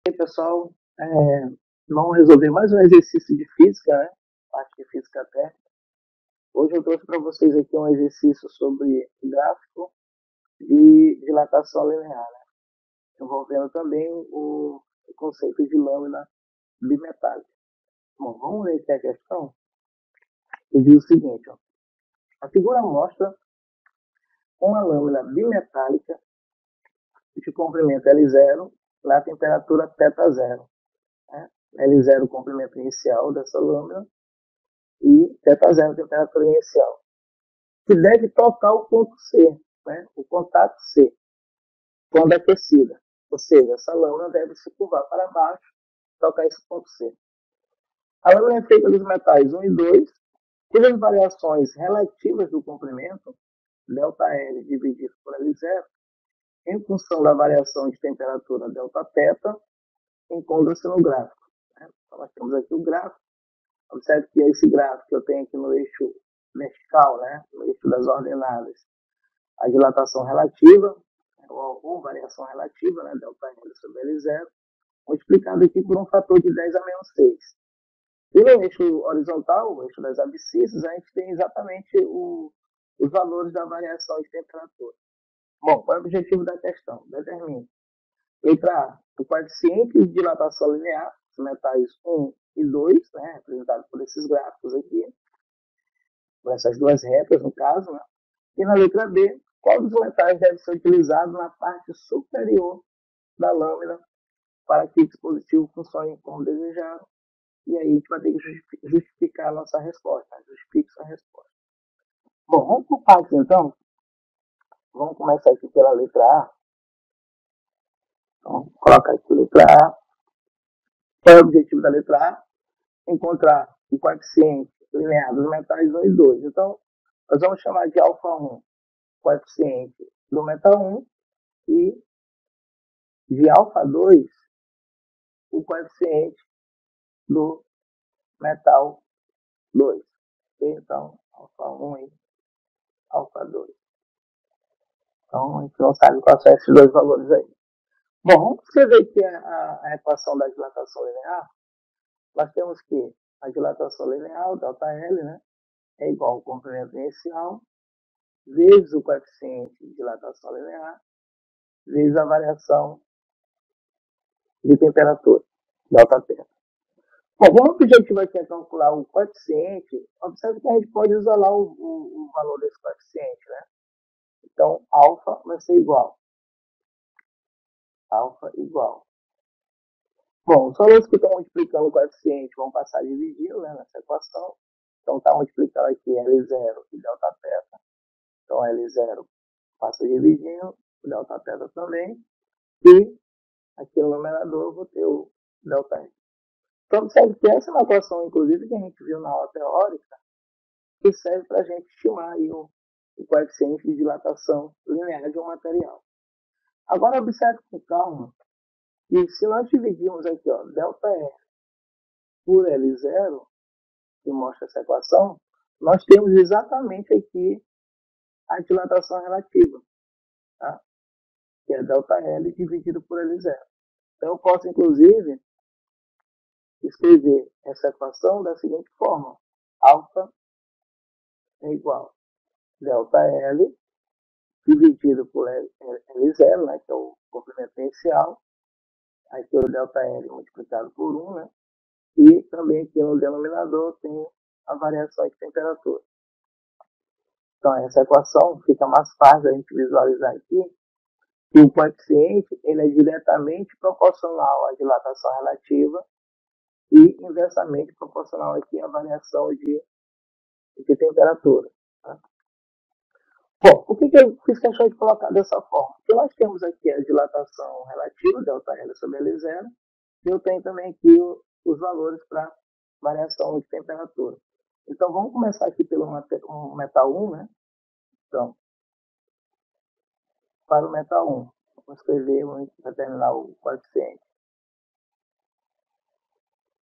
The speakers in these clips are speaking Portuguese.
E aí, pessoal, vamos resolver mais um exercício de física, né? Parte de física técnica. Hoje eu trouxe para vocês aqui um exercício sobre gráfico de dilatação linear, né? Envolvendo também o conceito de lâmina bimetálica. Bom, vamos ler aqui a questão, que diz o seguinte, ó. A figura mostra uma lâmina bimetálica de comprimento L0 na temperatura θ0. Né? L0 o comprimento inicial dessa lâmina e θ0 temperatura inicial, que deve tocar o ponto C, né? O contato C, quando aquecida. Ou seja, essa lâmina deve se curvar para baixo, tocar esse ponto C. A lâmina é feita dos metais 1 e 2, cujas variações relativas do comprimento, ΔL dividido por L0, em função da variação de temperatura Δθ, encontra-se no gráfico. Né? Então, nós temos aqui o gráfico. Observe que esse gráfico que eu tenho aqui no eixo vertical, né? No eixo das ordenadas, a dilatação relativa, ou variação relativa, né? ΔL sobre L0, multiplicado aqui por um fator de 10 a menos 6. E no eixo horizontal, o eixo das abscissas, a gente tem exatamente os valores da variação de temperatura. Bom, qual é o objetivo da questão? Determine. Letra A, o coeficiente de dilatação linear, os metais 1 e 2, né, representado por esses gráficos aqui, por essas duas retas, no caso, né? E na letra B, qual dos metais deve ser utilizado na parte superior da lâmina para que o dispositivo funcione como desejado? E aí a gente vai ter que justificar a nossa resposta. Né? Justifique sua resposta. Bom, vamos por partes então. Vamos começar aqui pela letra A. Então, coloca aqui a letra A. Qual é o objetivo da letra A? Encontrar o coeficiente linear dos metais 1 e 2. Então, nós vamos chamar de alfa 1 coeficiente do metal 1 e de alfa 2 o coeficiente do metal 2. Então, alfa 1 e alfa 2. Então, a gente não sabe quais são esses dois valores aí. Bom, vamos escrever aqui a equação da dilatação linear. Nós temos que a dilatação linear, ΔL, né, é igual ao comprimento inicial, vezes o coeficiente de dilatação linear, vezes a variação de temperatura, ΔT. Bom, como o objetivo aqui é calcular o coeficiente, observe que a gente pode isolar o valor desse coeficiente, né? Então, alfa vai ser igual. Alfa igual. Bom, os valores que estão multiplicando o coeficiente vão passar dividindo, né, nessa equação. Então, está multiplicando aqui L0 e Δθ. Então, L0 passa dividindo, Δθ também. E aqui no numerador eu vou ter o ΔN. Então, observe que essa é uma equação, inclusive, que a gente viu na aula teórica, que serve para a gente estimar aí o coeficiente de dilatação linear de um material. Agora, observe com calma que se nós dividirmos aqui, ó, ΔR por L0, que mostra essa equação, nós temos exatamente aqui a dilatação relativa, tá? Que é ΔL dividido por L0. Então, eu posso, inclusive, escrever essa equação da seguinte forma. Alfa é igual a ΔL dividido por L0, né, que é o comprimento inicial. Aqui o ΔL multiplicado por 1, né? E também aqui no denominador tem a variação de temperatura. Então, essa equação fica mais fácil a gente visualizar aqui, que o coeficiente ele é diretamente proporcional à dilatação relativa e inversamente proporcional aqui à variação de temperatura. Tá? Bom, por que eu fiz questão de colocar dessa forma? Porque nós temos aqui a dilatação relativa, ΔL sobre L0, e eu tenho também aqui os valores para variação de temperatura. Então, vamos começar aqui pelo metal 1, né? Então, para o metal 1, vamos escrever, vamos determinar o coeficiente.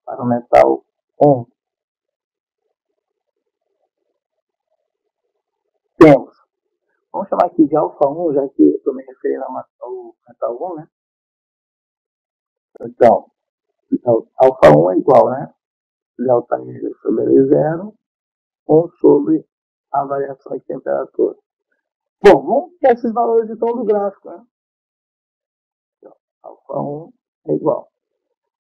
Para o metal 1, temos, vamos chamar aqui de alfa 1, já que estou me referindo ao metal 1, né? Então, alfa 1 é igual, né? Delta L sobre L0, 1 sobre a variação de temperatura. Bom, vamos ter esses valores então do gráfico, né? Então, alfa 1 é igual.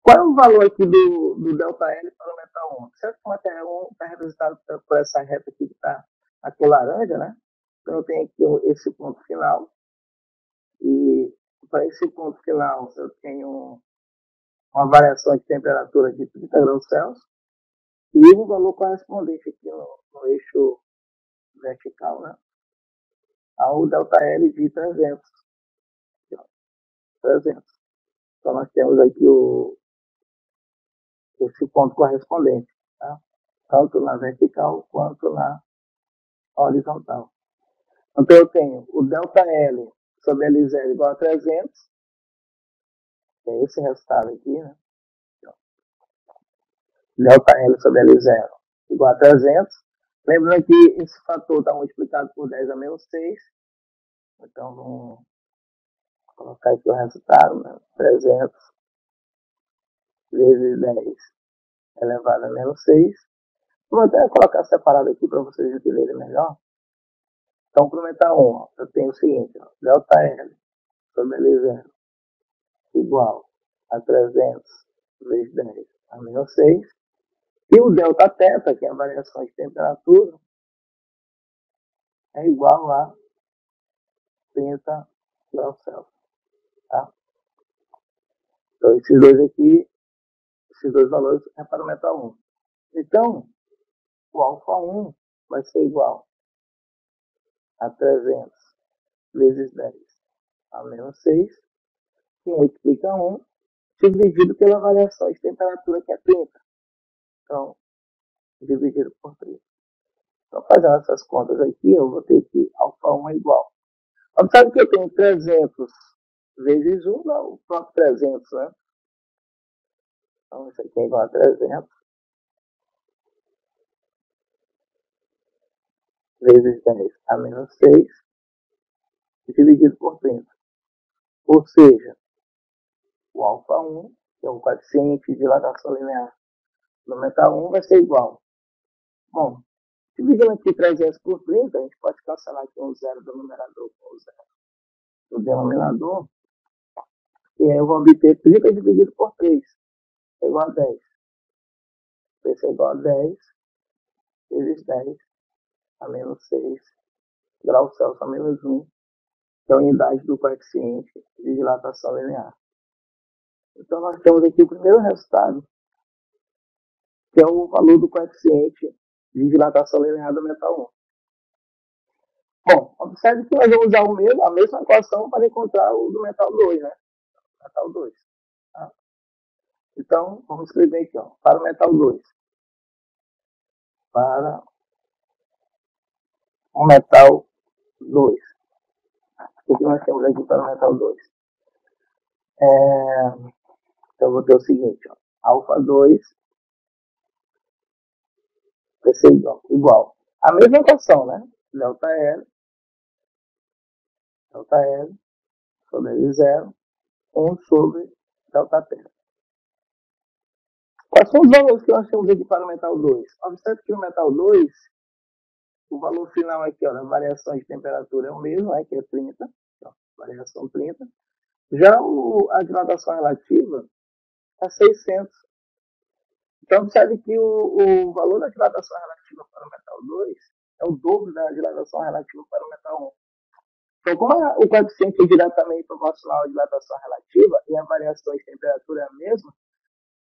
Qual é o valor aqui do ΔL para o metal 1? Certo que o metal 1 está representado por essa reta aqui que está a cor laranja, né? Então eu tenho aqui esse ponto final. E para esse ponto final eu tenho uma variação de temperatura de 30 graus Celsius e um valor correspondente aqui no eixo vertical, né? Ao ΔL de 300. 300. Então nós temos aqui esse ponto correspondente, tá? Tanto na vertical quanto na horizontal. Então eu tenho o ΔL sobre L0 igual a 300, que é esse resultado aqui, né? ΔL sobre L0 igual a 300. Lembrando que esse fator está multiplicado por 10 a menos 6. Então vamos colocar aqui o resultado, né? 300 vezes 10 elevado a menos 6. Vou até colocar separado aqui para vocês entenderem melhor. Então, para o metal 1, eu tenho o seguinte, ó, ΔL sobre L0 igual a 300 vezes 10 a menos 6. E o delta θ, que é a variação de temperatura, é igual a 30 graus Celsius. Tá? Então, esses dois valores é para o metal 1. Então, o alfa 1 vai ser igual a 300 vezes 10 a menos 6, que multiplica 1, dividido pela variação de temperatura, que é 30. Então, dividido por 30. Então, fazendo essas contas aqui, eu vou ter que alfa 1 é igual. Observe que eu tenho 300 vezes 1, não, o próprio 300, né? Então, isso aqui é igual a 300 vezes 10 a menos 6, dividido por 30. Ou seja, o alfa 1, que é o coeficiente de dilatação linear no metal 1, vai ser igual. Bom, dividindo aqui 300 por 30, a gente pode cancelar aqui um zero do numerador com o zero do denominador. E aí eu vou obter 30 dividido por 3, é igual a 10. Isso é igual a 10 vezes 10 a menos 6 graus Celsius a menos 1, que é a unidade do coeficiente de dilatação linear. Então nós temos aqui o primeiro resultado, que é o valor do coeficiente de dilatação linear do metal 1. Bom, observe que nós vamos usar a mesma equação para encontrar o do metal 2, né? Metal 2. Tá? Então, vamos escrever aqui, ó, para o metal 2. Para o metal 2. O que nós temos aqui para o metal 2? Então, eu vou ter o seguinte, ó, alfa 2 vai ser igual. A mesma equação, né? ΔL sobre L0, 1 sobre ΔT. Quais são os valores que nós temos aqui para o metal 2? Observe que no metal 2, o valor final aqui, ó, da variação de temperatura é o mesmo, né, que é 30, ó, variação 30. Já a dilatação relativa é 600. Então, observe que o valor da dilatação relativa para o metal 2 é o dobro da dilatação relativa para o metal 1. Então, como o coeficiente é diretamente proporcional à dilatação relativa e a variação de temperatura é a mesma,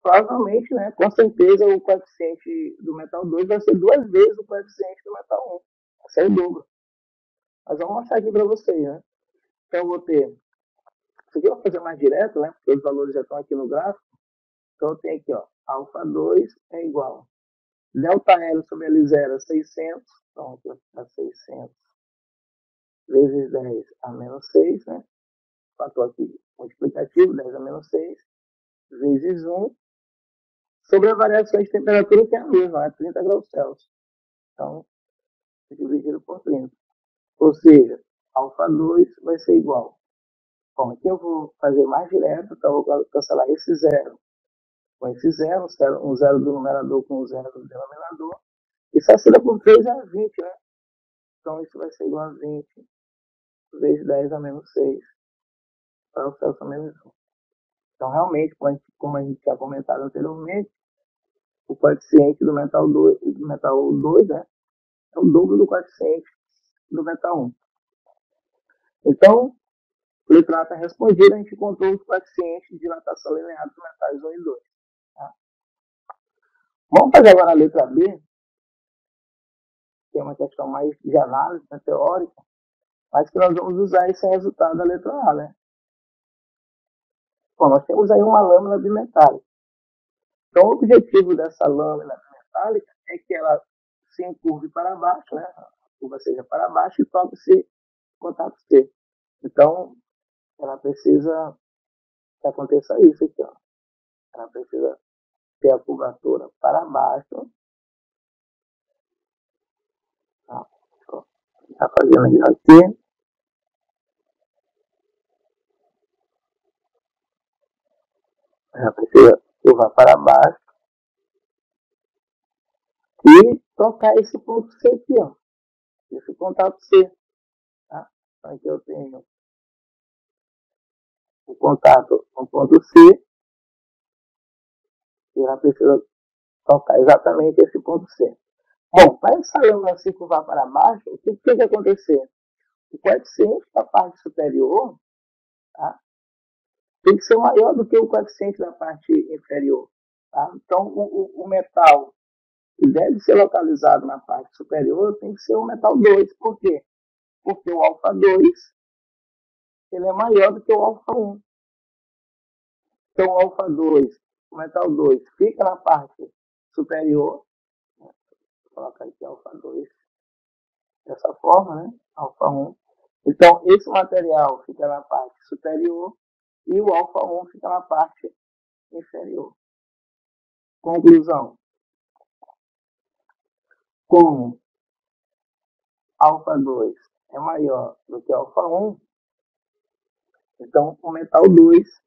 provavelmente, né, com certeza, o coeficiente do metal 2 vai ser 2 vezes o coeficiente do metal 1. Vai ser o dobro. Mas vamos mostrar aqui para vocês, né? Então, eu vou ter... Isso aqui eu vou fazer mais direto, né? Porque os valores já estão aqui no gráfico. Então, eu tenho aqui, ó, alfa 2 é igual. Delta L sobre L0 é 600. Então, aqui vai ficar 600 vezes 10 a menos 6, né? Fator aqui multiplicativo, 10 a menos 6, vezes 1, sobre a variação de temperatura, que é a mesma, é 30 graus Celsius. Então, dividido por 30. Ou seja, alfa 2 vai ser igual Bom, aqui eu vou fazer mais direto, então eu vou cancelar esse zero com esse zero, um zero do numerador com o zero do denominador. E 60 por 3 é 20, né? Então isso vai ser igual a 20 vezes 10 a menos 6 para o Celsius a menos 1. Então, realmente, como a gente tinha comentado anteriormente, o coeficiente do metal 2 né, é o dobro do coeficiente do metal 1. Então, letra A está respondida, a gente encontrou os coeficientes de dilatação linear dos metais 1 e 2. Tá? Vamos fazer agora a letra B, que é uma questão mais de análise, né, teórica, mas que nós vamos usar esse resultado da letra A, né? Bom, nós temos aí uma lâmina bimetálica. Então, o objetivo dessa lâmina bimetálica é que ela se encurve para baixo, né? A curva seja para baixo e toque esse contato C. Então, ela precisa que aconteça isso aqui, ó. Ela precisa ter a curvatura para baixo. Tá, tá fazendo isso aqui. Ela precisa curvar para baixo e tocar esse ponto C aqui, ó. Esse contato C. Tá? Então, aqui eu tenho o contato com o ponto C e ela precisa tocar exatamente esse ponto C. Bom, para essa lâmina se curvar para baixo, o que tem que acontecer? O coeficiente da parte superior, tá, tem que ser maior do que o coeficiente da parte inferior. Tá? Então, o metal que deve ser localizado na parte superior tem que ser o metal 2. Por quê? Porque o alfa 2 ele é maior do que o alfa 1. Então, o alfa 2, o metal 2, fica na parte superior. Vou colocar aqui alfa 2 dessa forma, né? Alfa 1. Então, esse material fica na parte superior e o alfa 1 fica na parte inferior. Conclusão. Como alfa 2 é maior do que alfa 1, então o metal 2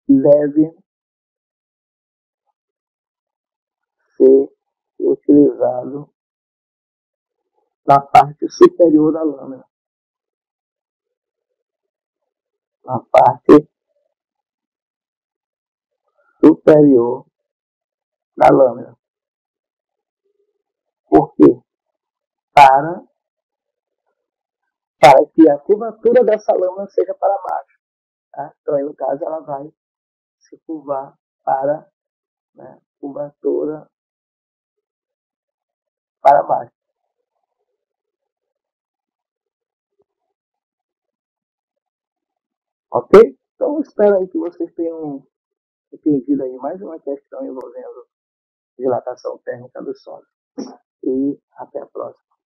deve ser utilizado na parte superior da lâmina. Na parte superior da lâmina. Por quê? Para que a curvatura dessa lâmina seja para baixo. Tá? Então, aí, no caso, ela vai se curvar para, né, curvatura para baixo. Ok? Então, espero aí que vocês tenham entendido aí mais uma questão envolvendo dilatação térmica do solo. E até a próxima.